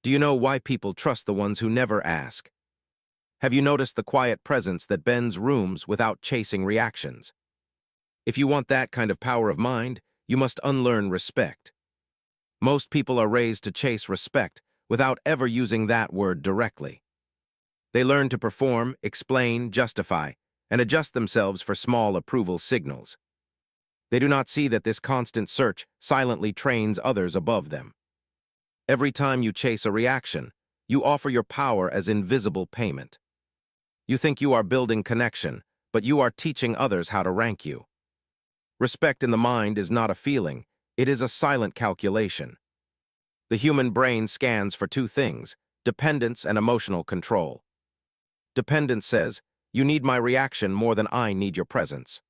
Do you know why people trust the ones who never ask? Have you noticed the quiet presence that bends rooms without chasing reactions? If you want that kind of power of mind, you must unlearn respect. Most people are raised to chase respect without ever using that word directly. They learn to perform, explain, justify, and adjust themselves for small approval signals. They do not see that this constant search silently trains others above them. Every time you chase a reaction, you offer your power as invisible payment. You think you are building connection, but you are teaching others how to rank you. Respect in the mind is not a feeling, it is a silent calculation. The human brain scans for two things: dependence and emotional control. Dependence says, you need my reaction more than I need your presence.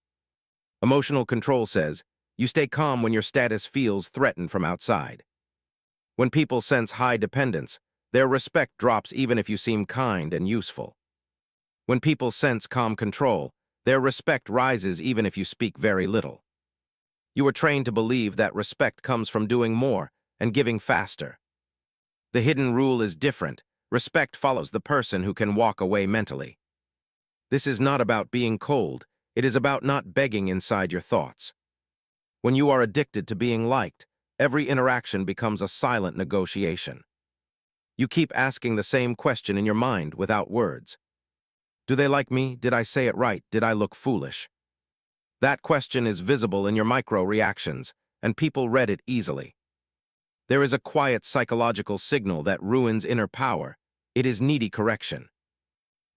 Emotional control says, you stay calm when your status feels threatened from outside. When people sense high dependence, their respect drops even if you seem kind and useful. When people sense calm control, their respect rises even if you speak very little. You are trained to believe that respect comes from doing more and giving faster. The hidden rule is different. Respect follows the person who can walk away mentally. This is not about being cold, it is about not begging inside your thoughts. When you are addicted to being liked, every interaction becomes a silent negotiation. You keep asking the same question in your mind without words. Do they like me? Did I say it right? Did I look foolish? That question is visible in your micro-reactions, and people read it easily. There is a quiet psychological signal that ruins inner power. It is needy correction.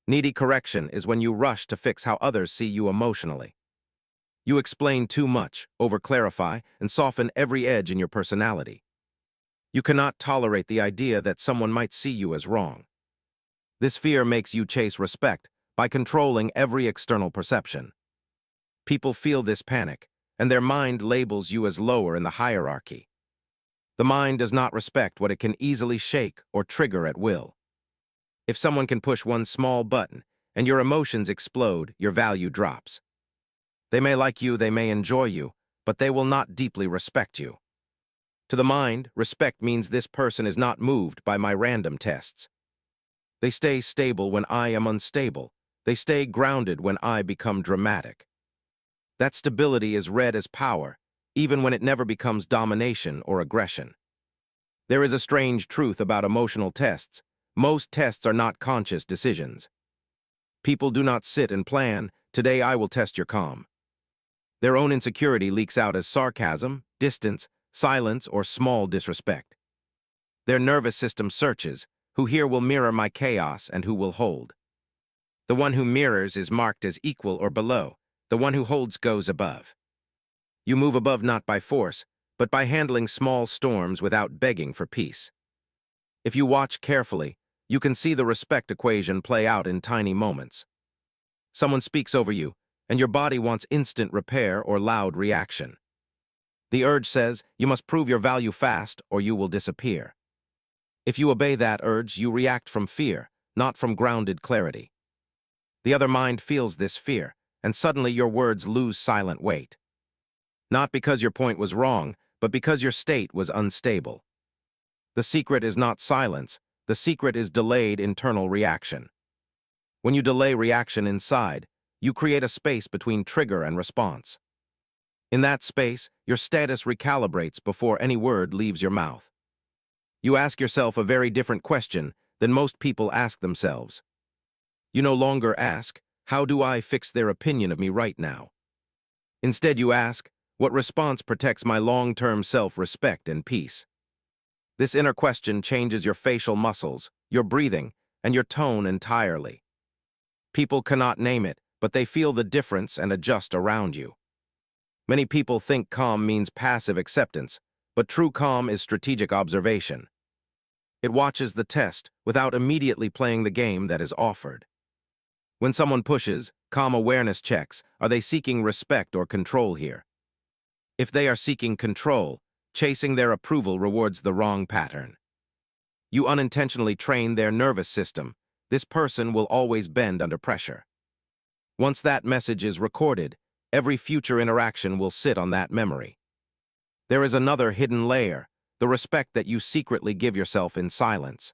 Needy correction is when you rush to fix how others see you emotionally. You explain too much, over-clarify, and soften every edge in your personality. You cannot tolerate the idea that someone might see you as wrong. This fear makes you chase respect by controlling every external perception. People feel this panic, and their mind labels you as lower in the hierarchy. The mind does not respect what it can easily shake or trigger at will. If someone can push one small button and your emotions explode, your value drops. They may like you, they may enjoy you, but they will not deeply respect you. To the mind, respect means this person is not moved by my random tests. They stay stable when I am unstable. They stay grounded when I become dramatic. That stability is read as power, even when it never becomes domination or aggression. There is a strange truth about emotional tests. Most tests are not conscious decisions. People do not sit and plan, today I will test your calm. Their own insecurity leaks out as sarcasm, distance, silence, or small disrespect. Their nervous system searches, who here will mirror my chaos and who will hold. The one who mirrors is marked as equal or below. The one who holds goes above. You move above not by force, but by handling small storms without begging for peace. If you watch carefully, you can see the respect equation play out in tiny moments. Someone speaks over you, and your body wants instant repair or loud reaction. The urge says, you must prove your value fast or you will disappear. If you obey that urge, you react from fear, not from grounded clarity. The other mind feels this fear, and suddenly your words lose silent weight. Not because your point was wrong, but because your state was unstable. The secret is not silence, the secret is delayed internal reaction. When you delay reaction inside, you create a space between trigger and response. In that space, your status recalibrates before any word leaves your mouth. You ask yourself a very different question than most people ask themselves. You no longer ask, how do I fix their opinion of me right now? Instead, you ask, what response protects my long-term self-respect and peace? This inner question changes your facial muscles, your breathing, and your tone entirely. People cannot name it, but they feel the difference and adjust around you. Many people think calm means passive acceptance, but true calm is strategic observation. It watches the test without immediately playing the game that is offered. When someone pushes, calm awareness checks, are they seeking respect or control here? If they are seeking control, chasing their approval rewards the wrong pattern. You unintentionally train their nervous system. This person will always bend under pressure. Once that message is recorded, every future interaction will sit on that memory. There is another hidden layer. the respect that you secretly give yourself in silence.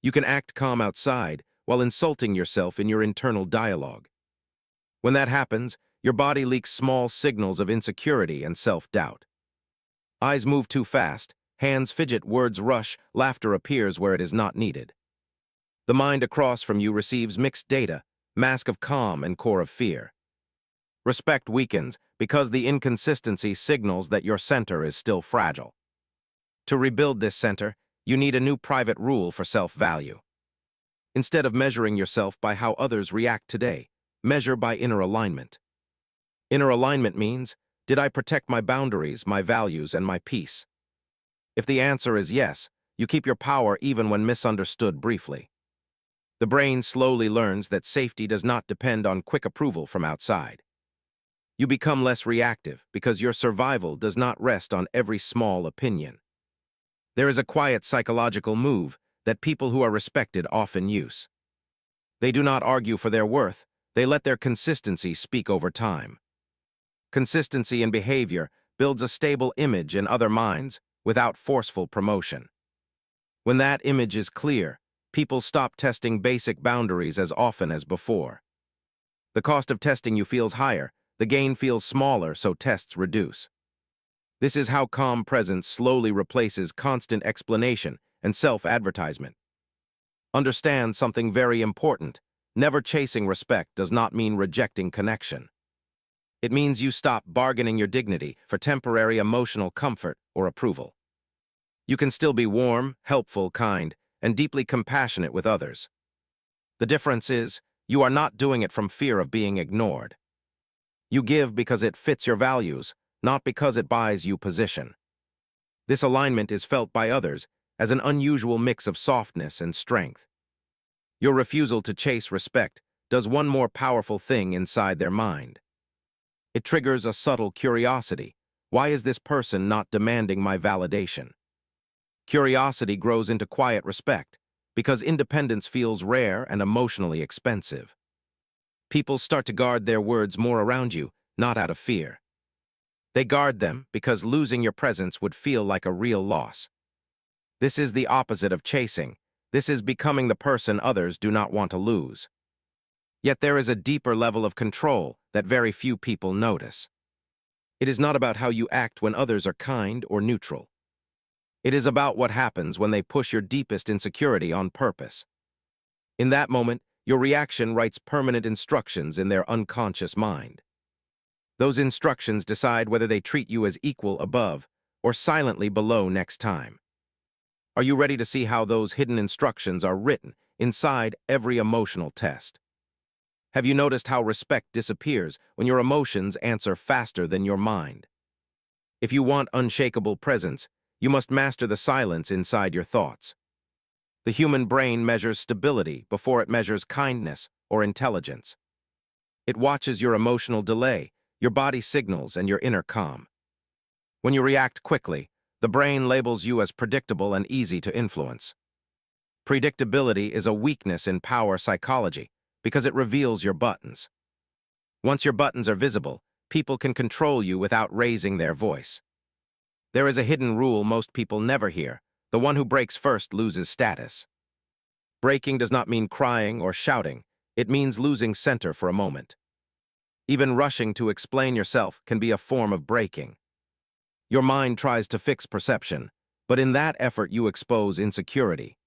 You can act calm outside while insulting yourself in your internal dialogue. When that happens, your body leaks small signals of insecurity and self-doubt. Eyes move too fast, hands fidget, words rush, laughter appears where it is not needed. The mind across from you receives mixed data, mask of calm and core of fear. Respect weakens because the inconsistency signals that your center is still fragile. To rebuild this center, you need a new private rule for self-value. Instead of measuring yourself by how others react today, measure by inner alignment. Inner alignment means, did I protect my boundaries, my values, and my peace? If the answer is yes, you keep your power even when misunderstood briefly. The brain slowly learns that safety does not depend on quick approval from outside. You become less reactive because your survival does not rest on every small opinion. There is a quiet psychological move that people who are respected often use. They do not argue for their worth, they let their consistency speak over time. Consistency in behavior builds a stable image in other minds without forceful promotion. When that image is clear, people stop testing basic boundaries as often as before. The cost of testing you feels higher, the gain feels smaller, so tests reduce. This is how calm presence slowly replaces constant explanation and self-advertisement. Understand something very important. Never chasing respect does not mean rejecting connection. It means you stop bargaining your dignity for temporary emotional comfort or approval. You can still be warm, helpful, kind, and deeply compassionate with others. The difference is, you are not doing it from fear of being ignored. You give because it fits your values, not because it buys you position. This alignment is felt by others as an unusual mix of softness and strength. Your refusal to chase respect does one more powerful thing inside their mind. It triggers a subtle curiosity. Why is this person not demanding my validation? Curiosity grows into quiet respect because independence feels rare and emotionally expensive. People start to guard their words more around you, not out of fear. They guard them because losing your presence would feel like a real loss. This is the opposite of chasing. This is becoming the person others do not want to lose. Yet there is a deeper level of control that very few people notice. It is not about how you act when others are kind or neutral. It is about what happens when they push your deepest insecurity on purpose. In that moment, your reaction writes permanent instructions in their unconscious mind. Those instructions decide whether they treat you as equal above or silently below next time. Are you ready to see how those hidden instructions are written inside every emotional test? Have you noticed how respect disappears when your emotions answer faster than your mind? If you want unshakable presence, you must master the silence inside your thoughts. The human brain measures stability before it measures kindness or intelligence. It watches your emotional delay, your body signals, and your inner calm. When you react quickly, the brain labels you as predictable and easy to influence. Predictability is a weakness in power psychology because it reveals your buttons. Once your buttons are visible, people can control you without raising their voice. There is a hidden rule most people never hear. The one who breaks first loses status. Breaking does not mean crying or shouting. It means losing center for a moment. Even rushing to explain yourself can be a form of breaking. Your mind tries to fix perception, but in that effort you expose insecurity.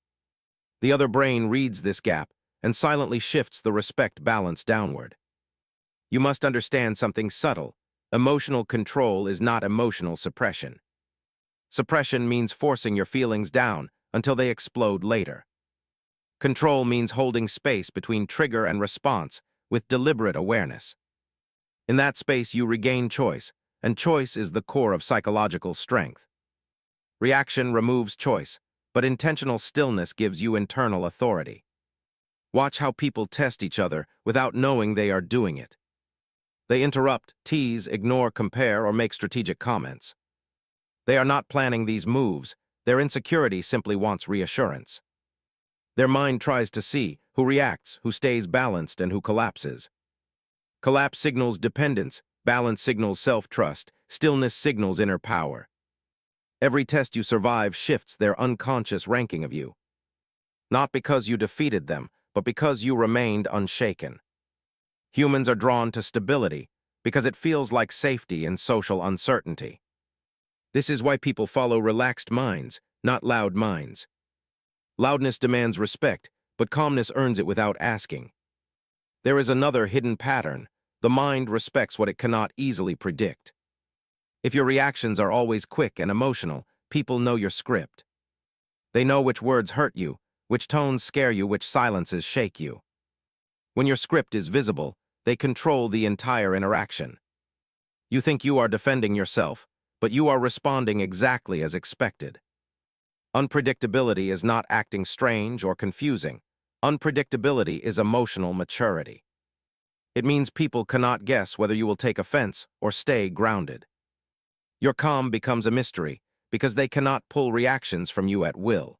The other brain reads this gap and silently shifts the respect balance downward. You must understand something subtle. Emotional control is not emotional suppression. Suppression means forcing your feelings down until they explode later. Control means holding space between trigger and response with deliberate awareness. In that space you regain choice, and choice is the core of psychological strength. Reaction removes choice, but intentional stillness gives you internal authority. Watch how people test each other without knowing they are doing it. They interrupt, tease, ignore, compare, or make strategic comments. They are not planning these moves. Their insecurity simply wants reassurance. Their mind tries to see who reacts, who stays balanced, and who collapses. Collapse signals dependence, balance signals self-trust, stillness signals inner power. Every test you survive shifts their unconscious ranking of you. Not because you defeated them, but because you remained unshaken. Humans are drawn to stability because it feels like safety in social uncertainty. This is why people follow relaxed minds, not loud minds. Loudness demands respect, but calmness earns it without asking. There is another hidden pattern. The mind respects what it cannot easily predict. If your reactions are always quick and emotional, people know your script. They know which words hurt you, which tones scare you, which silences shake you. When your script is visible, they control the entire interaction. You think you are defending yourself, but you are responding exactly as expected. Unpredictability is not acting strange or confusing. Unpredictability is emotional maturity. It means people cannot guess whether you will take offense or stay grounded. Your calm becomes a mystery because they cannot pull reactions from you at will.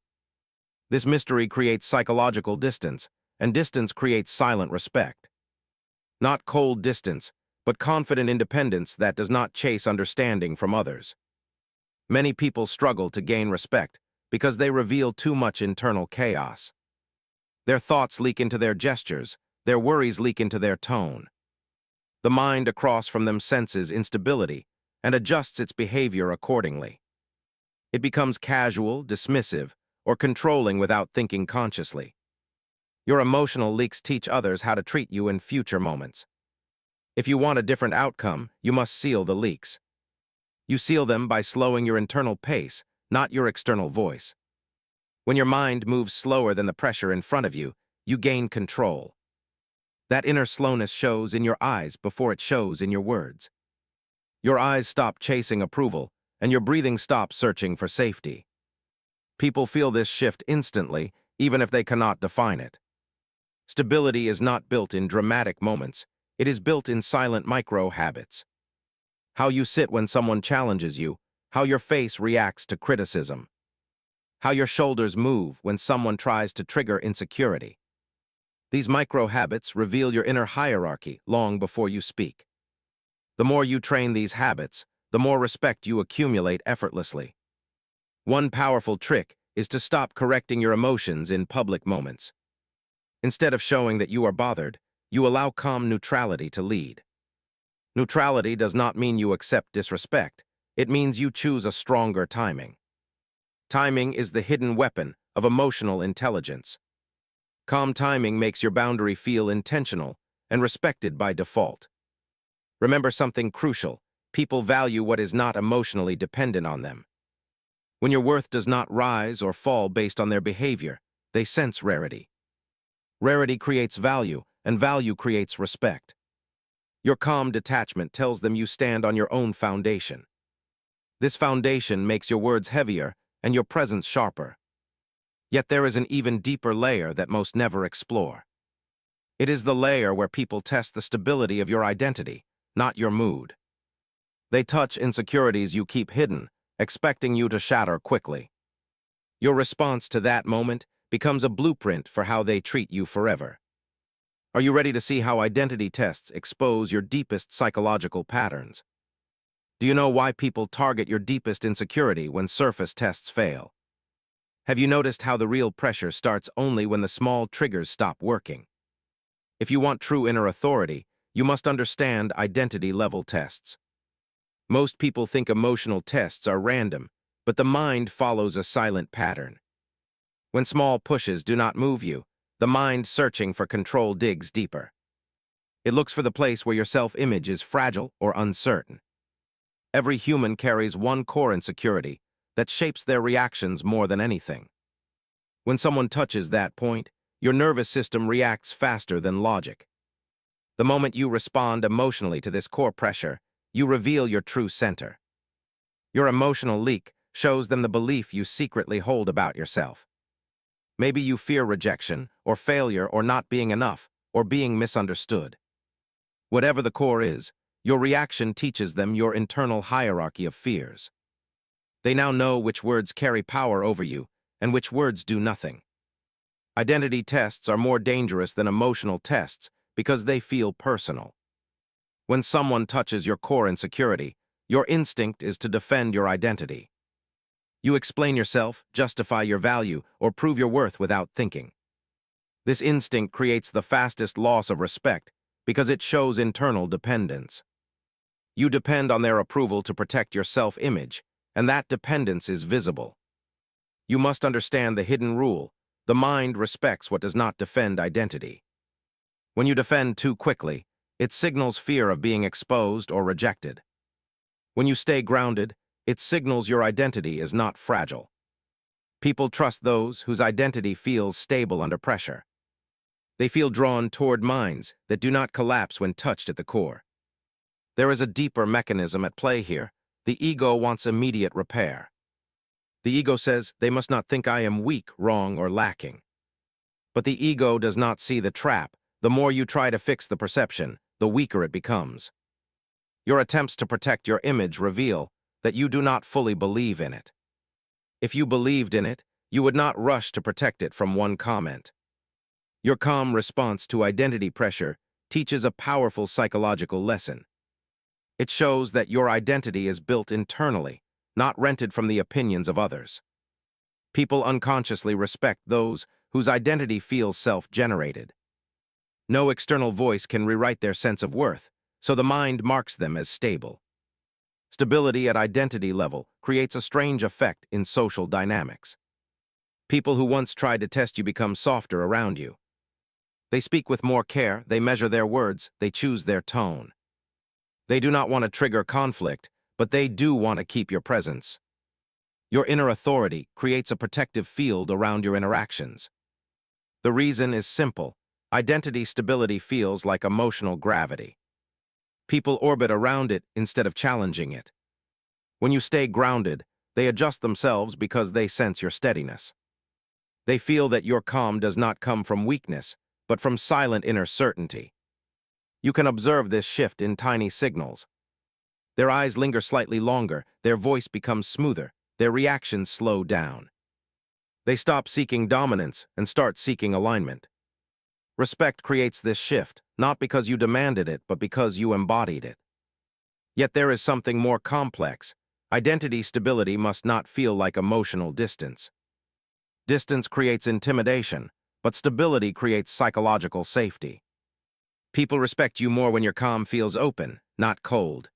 This mystery creates psychological distance, and distance creates silent respect. Not cold distance, but confident independence that does not chase understanding from others. Many people struggle to gain respect because they reveal too much internal chaos. Their thoughts leak into their gestures, their worries leak into their tone. The mind across from them senses instability and adjusts its behavior accordingly. It becomes casual, dismissive, or controlling without thinking consciously. Your emotional leaks teach others how to treat you in future moments. If you want a different outcome, you must seal the leaks. You seal them by slowing your internal pace, not your external voice. When your mind moves slower than the pressure in front of you, you gain control. That inner slowness shows in your eyes before it shows in your words. Your eyes stop chasing approval, and your breathing stops searching for safety. People feel this shift instantly, even if they cannot define it. Stability is not built in dramatic moments. It is built in silent micro-habits. How you sit when someone challenges you, how your face reacts to criticism, how your shoulders move when someone tries to trigger insecurity. These micro-habits reveal your inner hierarchy long before you speak. The more you train these habits, the more respect you accumulate effortlessly. One powerful trick is to stop correcting your emotions in public moments. Instead of showing that you are bothered, you allow calm neutrality to lead. Neutrality does not mean you accept disrespect. It means you choose a stronger timing. Timing is the hidden weapon of emotional intelligence. Calm timing makes your boundary feel intentional and respected by default. Remember something crucial: people value what is not emotionally dependent on them. When your worth does not rise or fall based on their behavior, they sense rarity. Rarity creates value, and value creates respect. Your calm detachment tells them you stand on your own foundation. This foundation makes your words heavier and your presence sharper. Yet there is an even deeper layer that most never explore. It is the layer where people test the stability of your identity, not your mood. They touch insecurities you keep hidden, expecting you to shatter quickly. Your response to that moment becomes a blueprint for how they treat you forever. Are you ready to see how identity tests expose your deepest psychological patterns? Do you know why people target your deepest insecurity when surface tests fail? Have you noticed how the real pressure starts only when the small triggers stop working? If you want true inner authority, you must understand identity-level tests. Most people think emotional tests are random, but the mind follows a silent pattern. When small pushes do not move you, the mind searching for control digs deeper. It looks for the place where your self-image is fragile or uncertain. Every human carries one core insecurity that shapes their reactions more than anything. When someone touches that point, your nervous system reacts faster than logic. The moment you respond emotionally to this core pressure, you reveal your true center. Your emotional leak shows them the belief you secretly hold about yourself. Maybe you fear rejection, or failure, or not being enough, or being misunderstood. Whatever the core is, your reaction teaches them your internal hierarchy of fears. They now know which words carry power over you and which words do nothing. Identity tests are more dangerous than emotional tests because they feel personal. When someone touches your core insecurity, your instinct is to defend your identity. You explain yourself, justify your value, or prove your worth without thinking. This instinct creates the fastest loss of respect because it shows internal dependence. You depend on their approval to protect your self-image, and that dependence is visible. You must understand the hidden rule: the mind respects what does not defend identity. When you defend too quickly, it signals fear of being exposed or rejected. When you stay grounded, it signals your identity is not fragile. People trust those whose identity feels stable under pressure. They feel drawn toward minds that do not collapse when touched at the core. There is a deeper mechanism at play here. The ego wants immediate repair. The ego says, they must not think I am weak, wrong, or lacking. But the ego does not see the trap. The more you try to fix the perception, the weaker it becomes. Your attempts to protect your image reveal that you do not fully believe in it. If you believed in it, you would not rush to protect it from one comment. Your calm response to identity pressure teaches a powerful psychological lesson. It shows that your identity is built internally, not rented from the opinions of others. People unconsciously respect those whose identity feels self-generated. No external voice can rewrite their sense of worth, so the mind marks them as stable. Stability at identity level creates a strange effect in social dynamics. People who once tried to test you become softer around you. They speak with more care, they measure their words, they choose their tone. They do not want to trigger conflict, but they do want to keep your presence. Your inner authority creates a protective field around your interactions. The reason is simple. Identity stability feels like emotional gravity. People orbit around it instead of challenging it. When you stay grounded, they adjust themselves because they sense your steadiness. They feel that your calm does not come from weakness, but from silent inner certainty. You can observe this shift in tiny signals. Their eyes linger slightly longer, their voice becomes smoother, their reactions slow down. They stop seeking dominance and start seeking alignment. Respect creates this shift, not because you demanded it, but because you embodied it. Yet there is something more complex. Identity stability must not feel like emotional distance. Distance creates intimidation, but stability creates psychological safety. People respect you more when your calm feels open, not cold.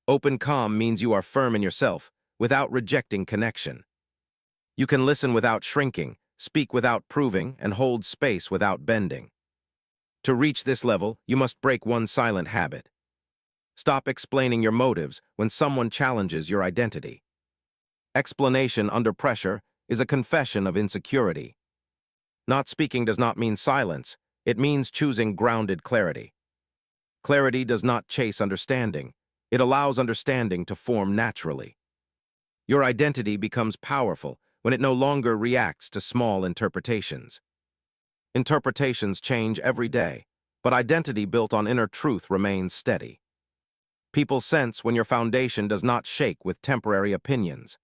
Open calm means you are firm in yourself, without rejecting connection. You can listen without shrinking, speak without proving, and hold space without bending. To reach this level, you must break one silent habit. Stop explaining your motives when someone challenges your identity. Explanation under pressure is a confession of insecurity. Not speaking does not mean silence, it means choosing grounded clarity. Clarity does not chase understanding, it allows understanding to form naturally. Your identity becomes powerful when it no longer reacts to small interpretations. Interpretations change every day, but identity built on inner truth remains steady. People sense when your foundation does not shake with temporary opinions.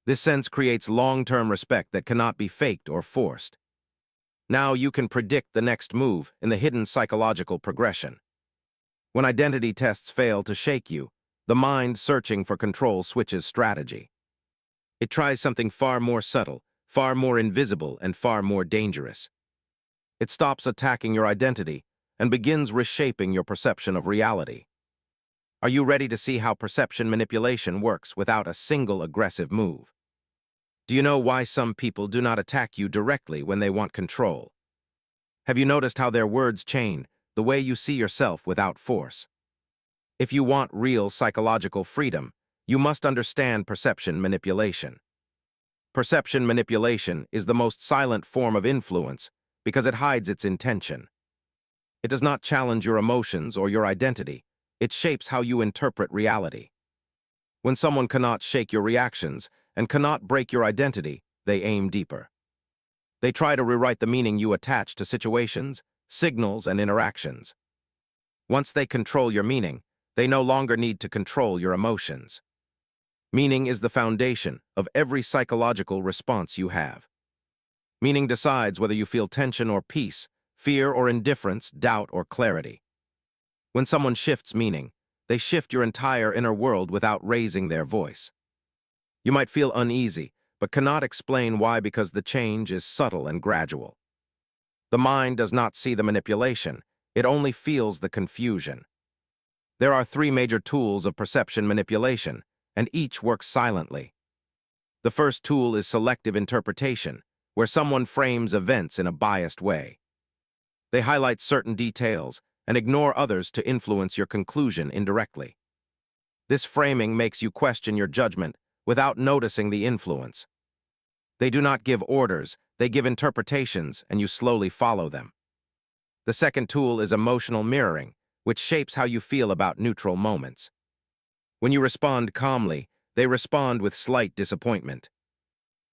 This sense creates long-term respect that cannot be faked or forced. Now you can predict the next move in the hidden psychological progression. When identity tests fail to shake you, the mind searching for control switches strategy. It tries something far more subtle, far more invisible, and far more dangerous. It stops attacking your identity and begins reshaping your perception of reality. Are you ready to see how perception manipulation works without a single aggressive move? Do you know why some people do not attack you directly when they want control? Have you noticed how their words chain the way you see yourself without force? If you want real psychological freedom, you must understand perception manipulation. Perception manipulation is the most silent form of influence because it hides its intention. It does not challenge your emotions or your identity. It shapes how you interpret reality. When someone cannot shake your reactions and cannot break your identity, they aim deeper. They try to rewrite the meaning you attach to situations, signals, and interactions. Once they control your meaning, they no longer need to control your emotions. Meaning is the foundation of every psychological response you have. Meaning decides whether you feel tension or peace, fear or indifference, doubt or clarity. When someone shifts meaning, they shift your entire inner world without raising their voice. You might feel uneasy, but cannot explain why because the change is subtle and gradual. The mind does not see the manipulation, it only feels the confusion. There are three major tools of perception manipulation, and each works silently. The first tool is selective interpretation, where someone frames events in a biased way. They highlight certain details and ignore others to influence your conclusion indirectly. This framing makes you question your judgment without noticing the influence. They do not give orders, they give interpretations, and you slowly follow them. The second tool is emotional mirroring, which shapes how you feel about neutral moments. When you respond calmly, they respond with slight disappointment.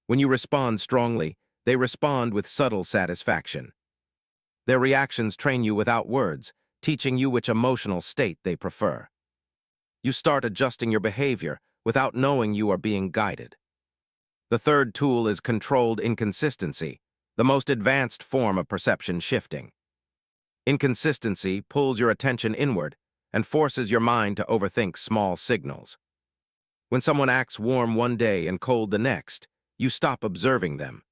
When you respond strongly, they respond with subtle satisfaction. Their reactions train you without words, teaching you which emotional state they prefer. You start adjusting your behavior without knowing you are being guided. The third tool is controlled inconsistency, the most advanced form of perception shifting. Inconsistency pulls your attention inward and forces your mind to overthink small signals. When someone acts warm one day and cold the next, you stop observing them.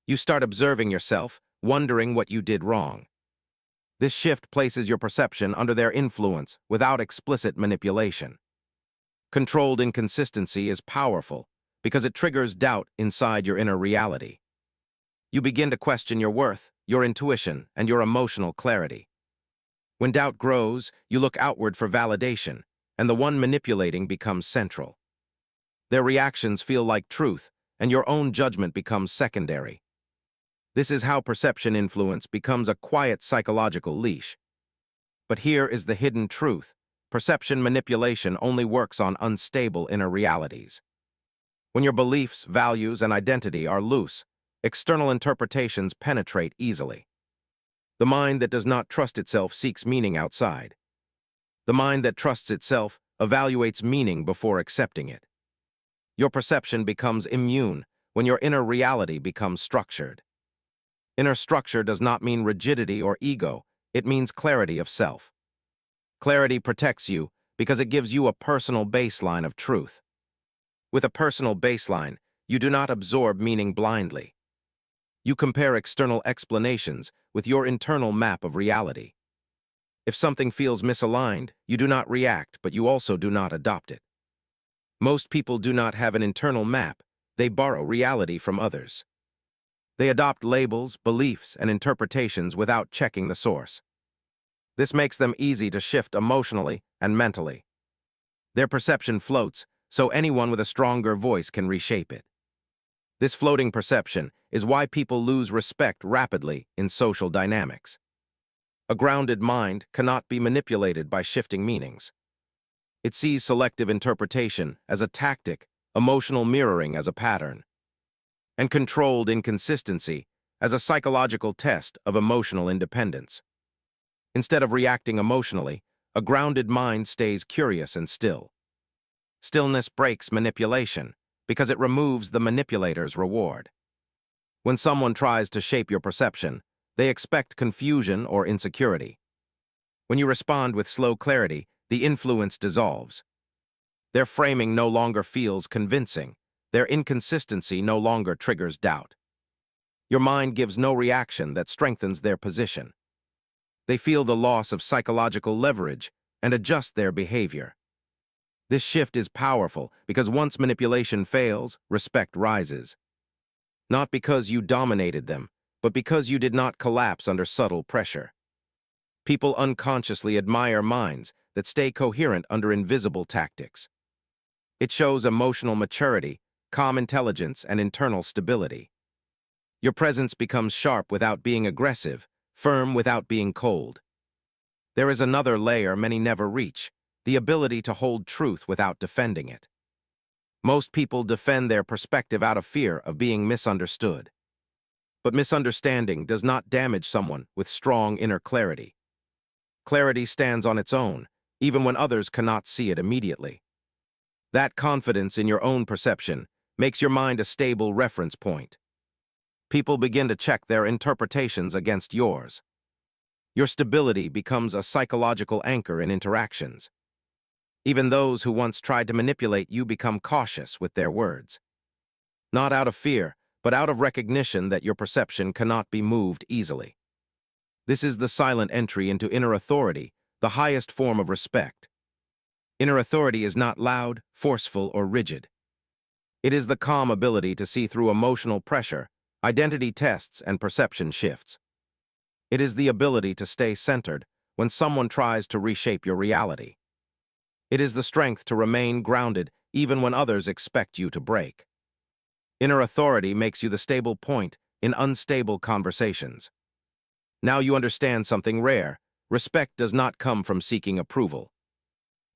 You start observing yourself, wondering what you did wrong. This shift places your perception under their influence without explicit manipulation. Controlled inconsistency is powerful because it triggers doubt inside your inner reality. You begin to question your worth, your intuition, and your emotional clarity. When doubt grows, you look outward for validation, and the one manipulating becomes central. Their reactions feel like truth, and your own judgment becomes secondary. This is how perception influence becomes a quiet psychological leash. But here is the hidden truth. Perception manipulation only works on unstable inner realities. When your beliefs, values, and identity are loose, external interpretations penetrate easily. The mind that does not trust itself seeks meaning outside. The mind that trusts itself evaluates meaning before accepting it. Your perception becomes immune when your inner reality becomes structured. Inner structure does not mean rigidity or ego, it means clarity of self. Clarity protects you because it gives you a personal baseline of truth. With a personal baseline, you do not absorb meaning blindly. You compare external explanations with your internal map of reality. If something feels misaligned, you do not react, but you also do not adopt it. Most people do not have an internal map, they borrow reality from others. They adopt labels, beliefs, and interpretations without checking the source. This makes them easy to shift emotionally and mentally. Their perception floats, so anyone with a stronger voice can reshape it. This floating perception is why people lose respect rapidly in social dynamics. A grounded mind cannot be manipulated by shifting meanings. It sees selective interpretation as a tactic, emotional mirroring as a pattern, and controlled inconsistency as a psychological test of emotional independence. Instead of reacting emotionally, a grounded mind stays curious and still. Stillness breaks manipulation because it removes the manipulator's reward. When someone tries to shape your perception, they expect confusion or insecurity. When you respond with slow clarity, the influence dissolves. Their framing no longer feels convincing. Their inconsistency no longer triggers doubt. Your mind gives no reaction that strengthens their position. They feel the loss of psychological leverage and adjust their behavior. This shift is powerful because once manipulation fails, respect rises. Not because you dominated them, but because you did not collapse under subtle pressure. People unconsciously admire minds that stay coherent under invisible tactics. It shows emotional maturity, calm intelligence, and internal stability. Your presence becomes sharp without being aggressive, firm without being cold. There is another layer many never reach, the ability to hold truth without defending it. Most people defend their perspective out of fear of being misunderstood. But misunderstanding does not damage someone with strong inner clarity. Clarity stands on its own, even when others cannot see it immediately. That confidence in your own perception makes your mind a stable reference point. People begin to check their interpretations against yours. Your stability becomes a psychological anchor in interactions. Even those who once tried to manipulate you become cautious with their words. Not out of fear, but out of recognition that your perception cannot be moved easily. This is the silent entry into inner authority, the highest form of respect. Inner authority is not loud, forceful, or rigid. It is the calm ability to see through emotional pressure, identity tests, and perception shifts. It is the ability to stay centered when someone tries to reshape your reality. It is the strength to remain grounded even when others expect you to break. Inner authority makes you the stable point in unstable conversations. Now you understand something rare. Respect does not come from seeking approval.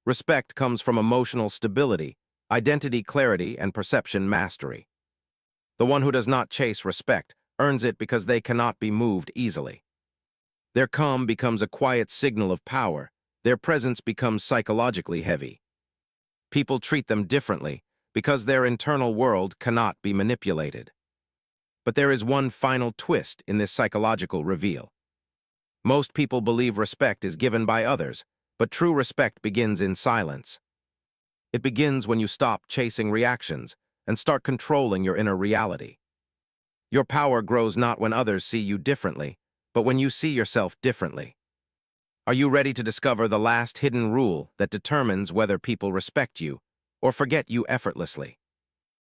Respect comes from emotional stability, identity clarity, and perception mastery. The one who does not chase respect earns it because they cannot be moved easily. Their calm becomes a quiet signal of power. Their presence becomes psychologically heavy. People treat them differently because their internal world cannot be manipulated. But there is one final twist in this psychological reveal. Most people believe respect is given by others, but true respect begins in silence. It begins when you stop chasing reactions and start controlling your inner reality. Your power grows not when others see you differently, but when you see yourself differently. Are you ready to discover the last hidden rule that determines whether people respect you or forget you effortlessly?